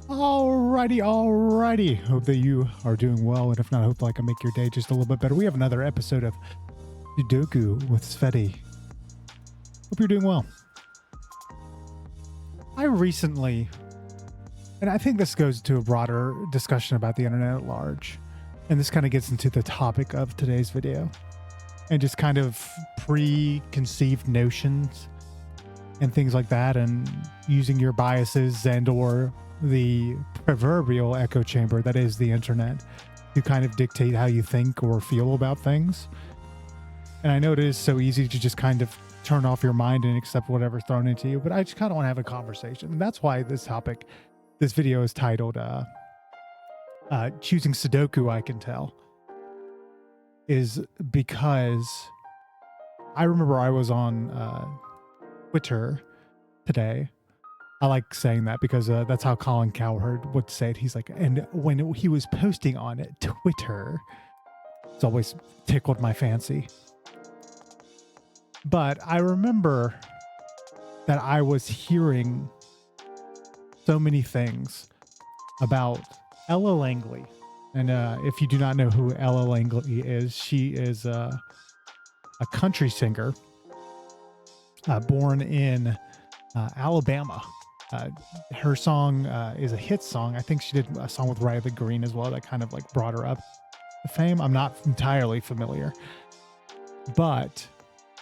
Alrighty. Hope that you are doing well, and if not, hope I can make your day just a little bit better. We have another episode of Sudoku with Tsvetii. Hope you're doing well. I recently, and I think this goes to a broader discussion about the internet at large, and this kind of gets into the topic of today's video, and just kind of preconceived notions and things like that, and using your biases and or the proverbial echo chamber that is the internet to kind of dictate how you think or feel about things. And I know it is so easy to just kind of turn off your mind and accept whatever's thrown into you, but I just kind of want to have a conversation. And that's why this video is titled Choosing Sudoku, I Can Tell, is because I remember I was on Twitter today. I like saying that because that's how Colin Cowherd would say it. He's like, and when he was posting on Twitter, it's always tickled my fancy. But I remember that I was hearing so many things about Ella Langley. And if you do not know who Ella Langley is, she is a country singer born in Alabama. Her song is a hit song. I think she did a song with Razzle Green as well that kind of like brought her up to fame. I'm not entirely familiar, but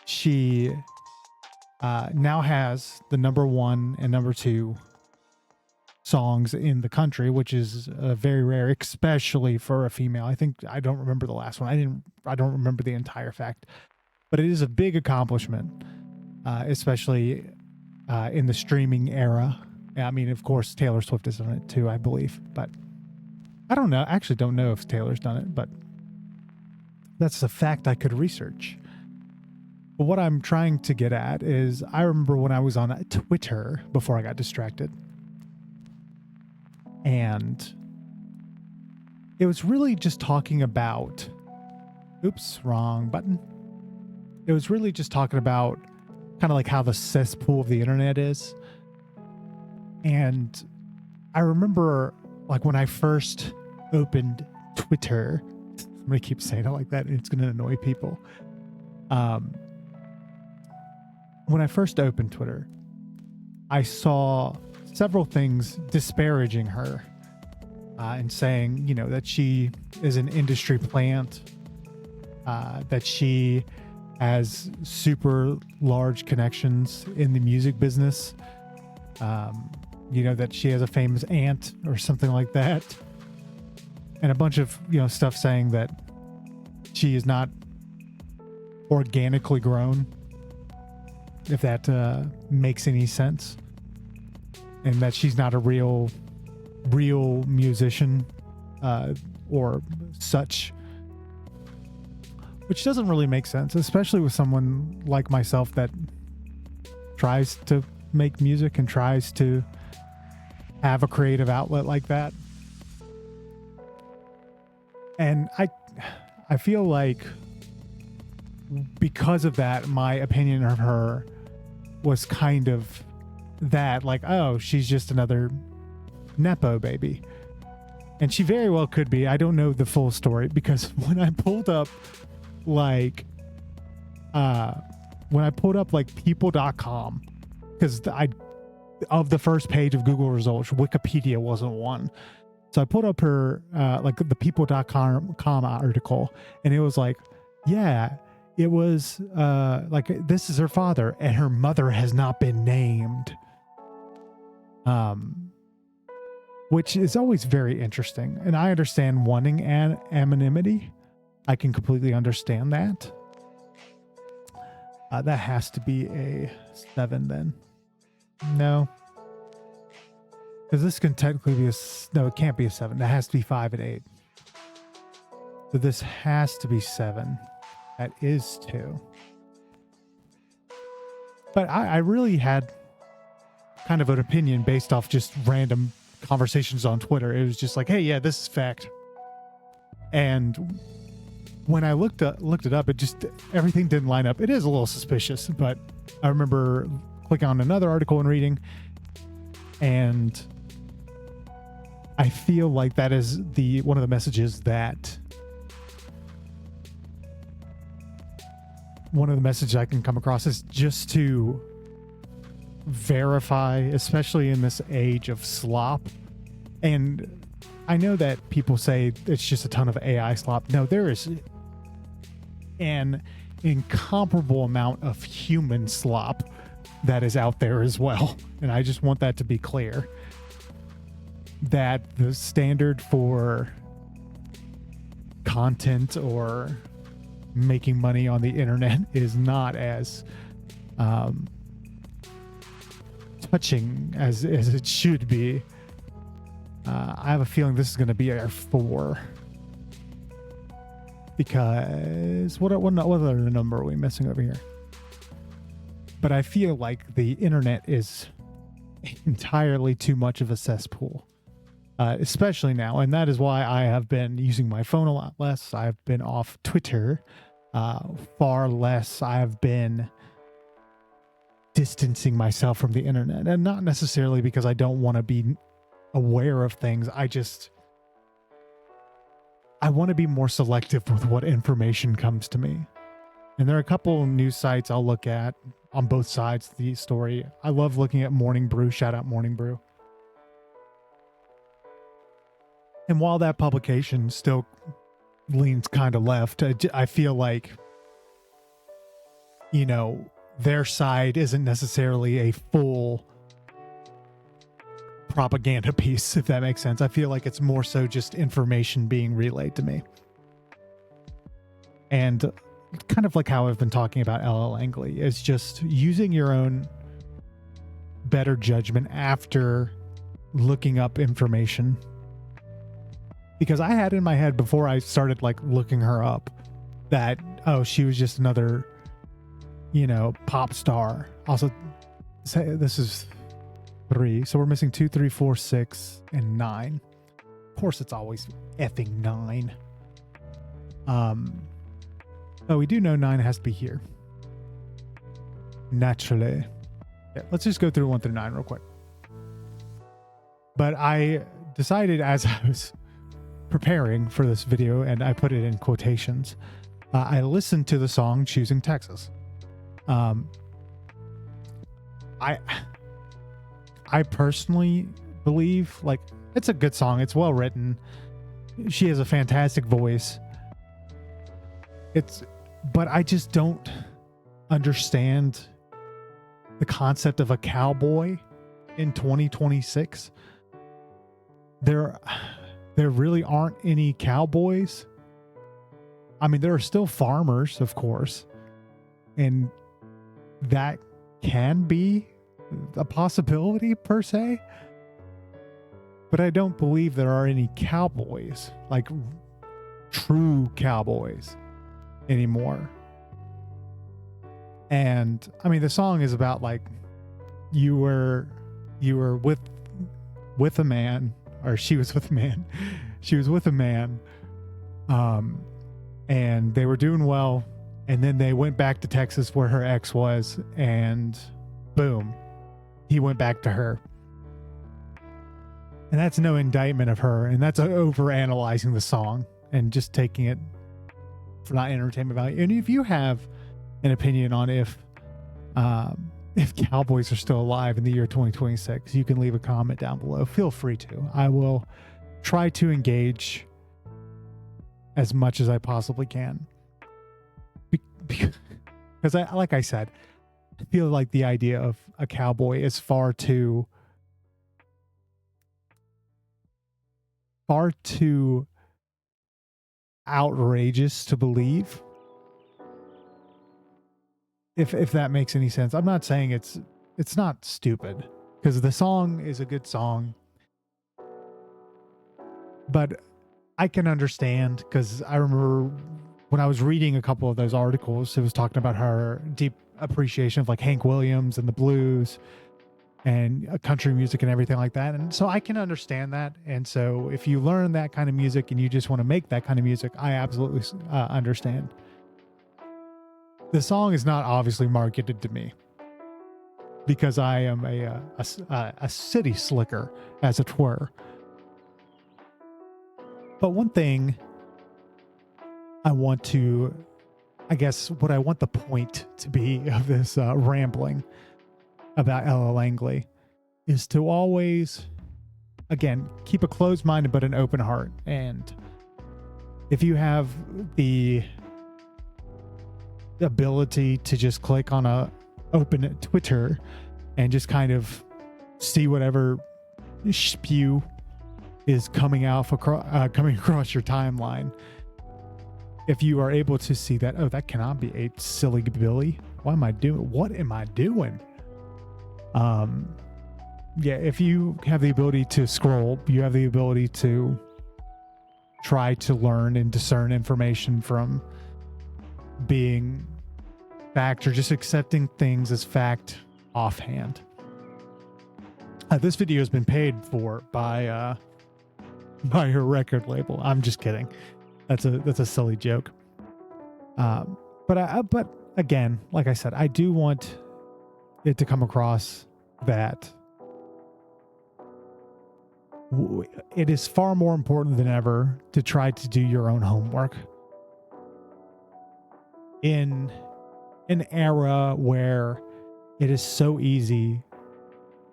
she now has the #1 and #2 songs in the country, which is very rare, especially for a female. I don't remember the last one. I don't remember the entire fact, but it is a big accomplishment, especially in the streaming era. I mean, of course, Taylor Swift has done it too, I believe, but I don't know. I actually don't know if Taylor's done it, but that's a fact I could research. But what I'm trying to get at is I remember when I was on Twitter before I got distracted, and it was really just talking about, oops, wrong button. It was really just talking about kind of like how the cesspool of the internet is. And I remember like when I first opened Twitter, I'm going to keep saying it like that and it's going to annoy people. When I first opened Twitter, I saw several things disparaging her and saying, that she is an industry plant, that she has super large connections in the music business, that she has a famous aunt or something like that, and a bunch of stuff saying that she is not organically grown, if that makes any sense, and that she's not a real musician or such. Which doesn't really make sense, especially with someone like myself that tries to make music and tries to have a creative outlet like that. And I feel like because of that, my opinion of her was kind of that, like, oh, she's just another Nepo baby. And she very well could be. I don't know the full story, because when I pulled up people.com, because of the first page of Google results, Wikipedia wasn't one. So I pulled up her the people.com article, and it was like, yeah, it was this is her father and her mother has not been named. Which is always very interesting. And I understand wanting anonymity. I can completely understand that. That has to be a 7 then. No. Because this can technically be no, it can't be a 7. That has to be 5 and 8. So this has to be 7. That is 2. But I really had kind of an opinion based off just random conversations on Twitter. It was just like, hey, yeah, this is fact. And when I looked it up, it just, everything didn't line up. It is a little suspicious, but I remember clicking on another article and reading, and I feel like that is one of the messages that I can come across is just to verify, especially in this age of slop. And I know that people say it's just a ton of AI slop. No, there is an incomparable amount of human slop that is out there as well. And I just want that to be clear, that the standard for content or making money on the internet is not as touching as it should be. I have a feeling this is going to be our 4, because what other number are we missing over here? But I feel like the internet is entirely too much of a cesspool, especially now. And that is why I have been using my phone a lot less. I've been off Twitter far less. I've been distancing myself from the internet, and not necessarily because I don't want to be aware of things. I want to be more selective with what information comes to me. And there are a couple of news sites I'll look at on both sides of the story. I love looking at Morning Brew. Shout out Morning Brew. And while that publication still leans kind of left, I feel like, you know, their side isn't necessarily a full propaganda piece, if that makes sense. I feel like it's more so just information being relayed to me. And kind of like how I've been talking about LL Langley, is just using your own better judgment after looking up information. Because I had in my head before I started like looking her up that, oh, she was just another, you know, pop star. Also, say this is 3, so we're missing 2, 3, 4, 6, and 9. Of course, it's always effing 9. Oh, we do know 9 has to be here. Naturally. Yeah, let's just go through 1 through 9 real quick. But I decided as I was preparing for this video, and I put it in quotations, I listened to the song Choosing Texas. I personally believe, like, it's a good song. It's well written. She has a fantastic voice. But I just don't understand the concept of a cowboy in 2026. There really aren't any cowboys. I mean, there are still farmers, of course, and that can be a possibility per se, but I don't believe there are any cowboys, like true cowboys, anymore. And I mean, the song is about like you were with a man, or she was with a man. She was with a man, and they were doing well, and then they went back to Texas where her ex was, and boom, he went back to her. And that's no indictment of her, and that's over analyzing the song and just taking it for not entertainment value. And if you have an opinion on if cowboys are still alive in the year 2026, you can leave a comment down below. Feel free to. I will try to engage as much as I possibly can. Because like I said, I feel like the idea of a cowboy is far too outrageous to believe. If that makes any sense. I'm not saying it's not stupid, because the song is a good song. But I can understand, because I remember when I was reading a couple of those articles, it was talking about her deep appreciation of like Hank Williams and the blues and country music and everything like that. And so I can understand that. And so if you learn that kind of music and you just want to make that kind of music, I absolutely understand. The song is not obviously marketed to me, because I am a city slicker, as it were. But one thing I want to, I guess what I want the point to be of this rambling about Ella Langley is to always, again, keep a closed mind but an open heart. And if you have the ability to just click on a open Twitter and just kind of see whatever spew is coming across your timeline, if you are able to see that, oh, that cannot be a silly Billy. What am I doing? Yeah, if you have the ability to scroll, you have the ability to try to learn and discern information from being fact or just accepting things as fact offhand. This video has been paid for by her record label. I'm just kidding. That's a silly joke. But again, like I said, I do want it to come across that it is far more important than ever to try to do your own homework in an era where it is so easy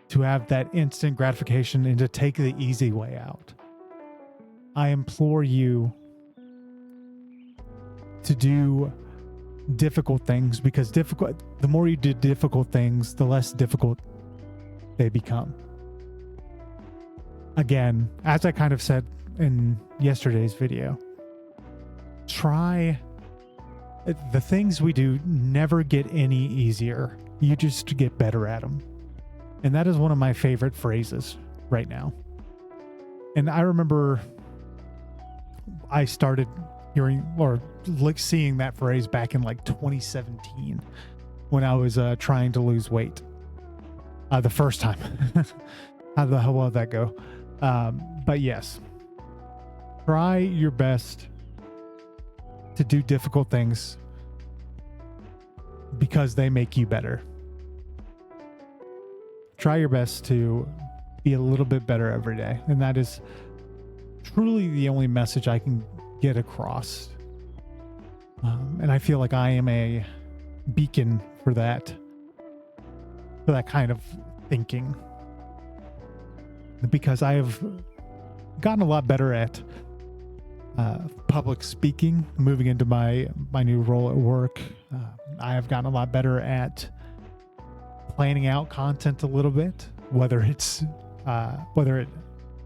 to have that instant gratification and to take the easy way out. I implore you to do difficult things, because the more you do difficult things, the less difficult they become. Again, as I kind of said in yesterday's video, the things we do never get any easier. You just get better at them. And that is one of my favorite phrases right now. And I remember I started hearing or seeing that phrase back in like 2017 when I was trying to lose weight. The first time. How the hell did that go? But yes, try your best to do difficult things because they make you better. Try your best to be a little bit better every day. And that is truly the only message I can get across. And I feel like I am a beacon for that kind of thinking, because I have gotten a lot better at public speaking, moving into my new role at work. I have gotten a lot better at planning out content a little bit, whether it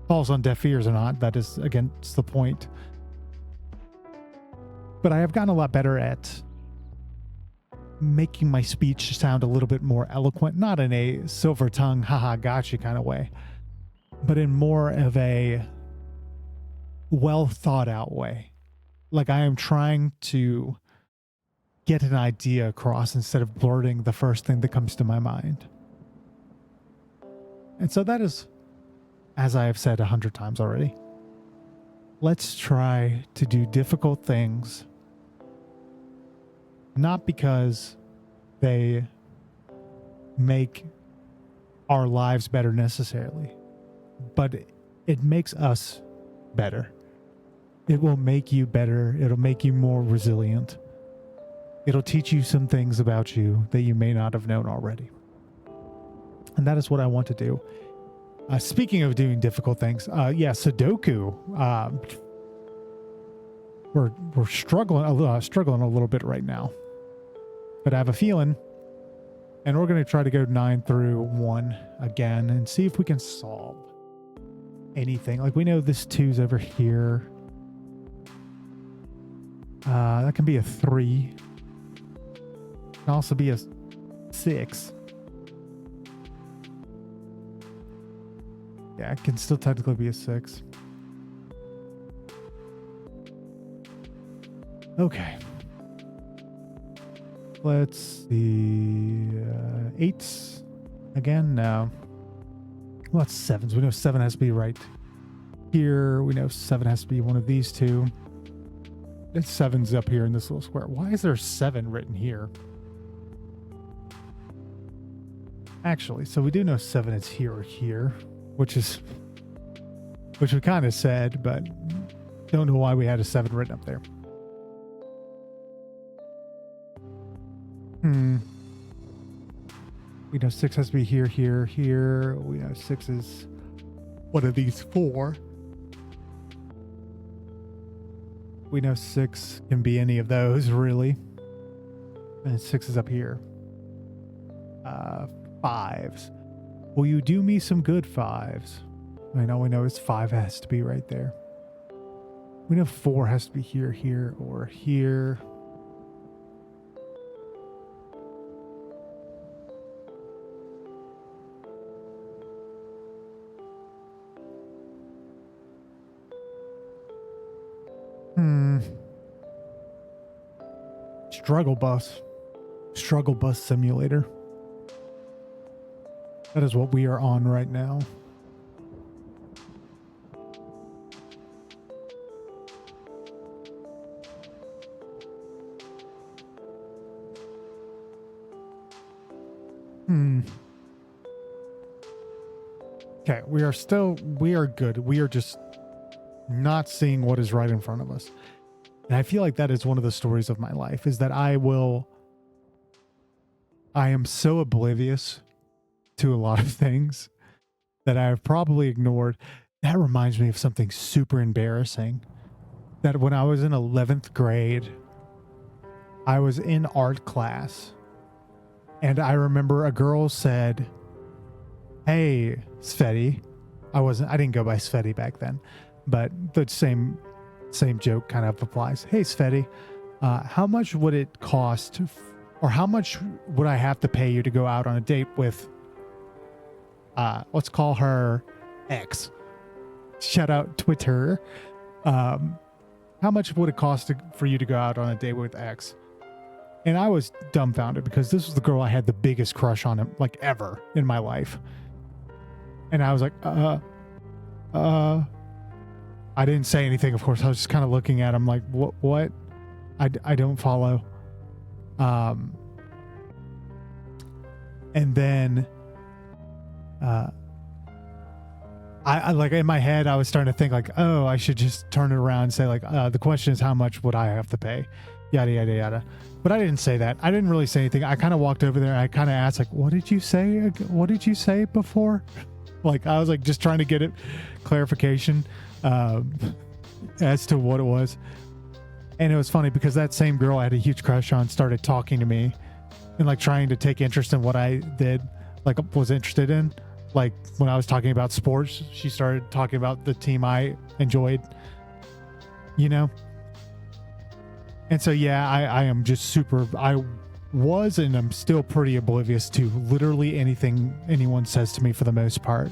falls on deaf ears or not. That is against the point. But I have gotten a lot better at making my speech sound a little bit more eloquent, not in a silver tongue, haha, gotcha kind of way, but in more of a well thought out way. Like I am trying to get an idea across instead of blurting the first thing that comes to my mind. And so that is, as I have said 100 times already, let's try to do difficult things, not because they make our lives better necessarily, but it makes us better. It will make you better. It'll make you more resilient. It'll teach you some things about you that you may not have known already. And that is what I want to do. Speaking of doing difficult things, Sudoku. We're struggling a little bit right now, but I have a feeling, and we're going to try to go 9 through 1 again and see if we can solve anything. Like we know this 2's over here. That can be a 3. Can also be a 6. Yeah, it can still technically be a 6. Okay. Let's see. 8s again? No. Well, that's 7s. We know 7 has to be right here. We know 7 has to be one of these two. And 7's up here in this little square. Why is there 7 written here? Actually, so we do know 7 is here or here, which we kind of said, but Don't know why we had a 7 written up there. We know 6 has to be here, here, here. We know 6 is one of these 4. We know 6 can be any of those, really. And 6 is up here. 5s. Will you do me some good 5s? I mean, all we know is 5 has to be right there. We know 4 has to be here, here, or here. Struggle bus simulator. That is what we are on right now. Okay, we are good. We are just not seeing what is right in front of us. And I feel like that is one of the stories of my life, is that I am so oblivious to a lot of things that I have probably ignored. That reminds me of something super embarrassing. That when I was in 11th grade, I was in art class, and I remember a girl said, "Hey, Tsvetii." I didn't go by Tsvetii back then, but the same joke kind of applies. "Hey, Tsvetii, how much would it cost, or how much would I have to pay you to go out on a date with, let's call her X. Shout out Twitter. How much would it cost for you to go out on a date with X?" And I was dumbfounded because this was the girl I had the biggest crush on him, like, ever in my life. And I was like, I didn't say anything, of course. I was just kind of looking at him like, what? I don't follow. And then, I like, in my head, I was starting to think like, oh, I should just turn it around and say like, the question is, how much would I have to pay? Yada, yada, yada. But I didn't say that. I didn't really say anything. I kind of walked over there and I kind of asked like, what did you say? What did you say before? Like, I was like, just trying to get it clarification, as to what it was. And it was funny because that same girl I had a huge crush on started talking to me and like trying to take interest in what I did, like was interested in. Like when I was talking about sports, she started talking about the team I enjoyed, you know? And so, yeah, I am just I was and I'm still pretty oblivious to literally anything anyone says to me for the most part.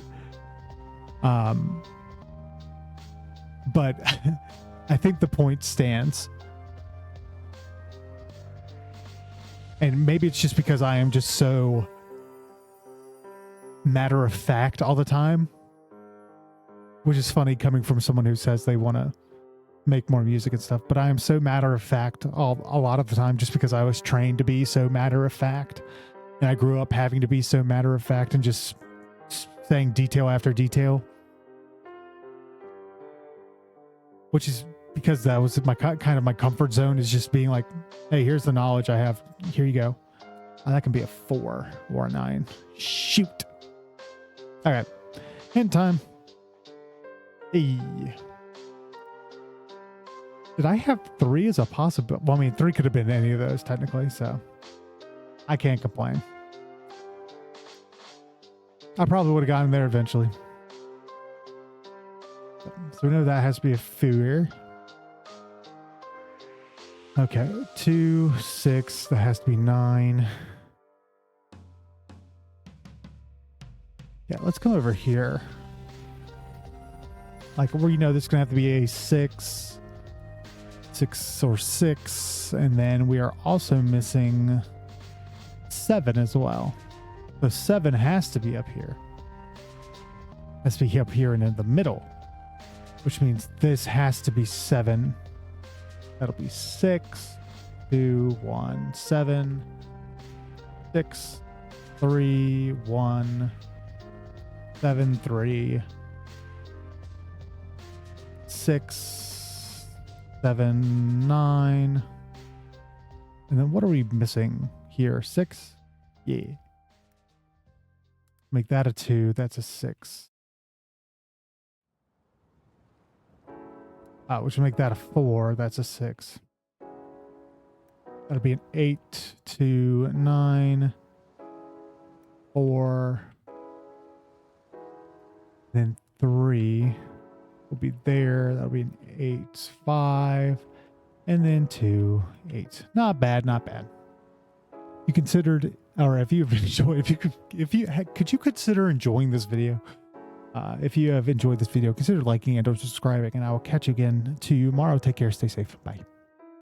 But I think the point stands. And maybe it's just because I am just so matter of fact all the time, which is funny coming from someone who says they want to make more music and stuff, but I am so matter of fact a lot of the time just because I was trained to be so matter of fact, and I grew up having to be so matter of fact and just saying detail after detail, which is because that was my kind of my comfort zone, is just being like, hey, here's the knowledge I have, here you go. That can be a 4 or a 9. Shoot. All right, hint time. Hey. Did I have 3 as a possibility? Well, I mean, 3 could have been any of those technically, so I can't complain. I probably would have gotten there eventually. So we know that has to be a 4. Okay, 2, 6, that has to be 9. Yeah, let's come over here. Like, where you know this is going to have to be a 6 or 6, and then we are also missing 7 as well. So 7 has to be up here. Has to be up here and in the middle, which means this has to be 7. That'll be 6, 2, 1, 7, 6, 3, 1, 7, 3, 6, 7, 9. And then what are we missing here? 6? Yeah. Make that a 2. That's a 6. Which will make that a 4. That's a 6. That'll be an 8, 2, 9, 4. Then 3 will be there. That'll be an 8, 5. And then 2, 8. Not bad, not bad. You considered, or if you've enjoyed, could you consider enjoying this video? If you have enjoyed this video, consider liking and or subscribing, and I will catch you again tomorrow. Take care. Stay safe. Bye.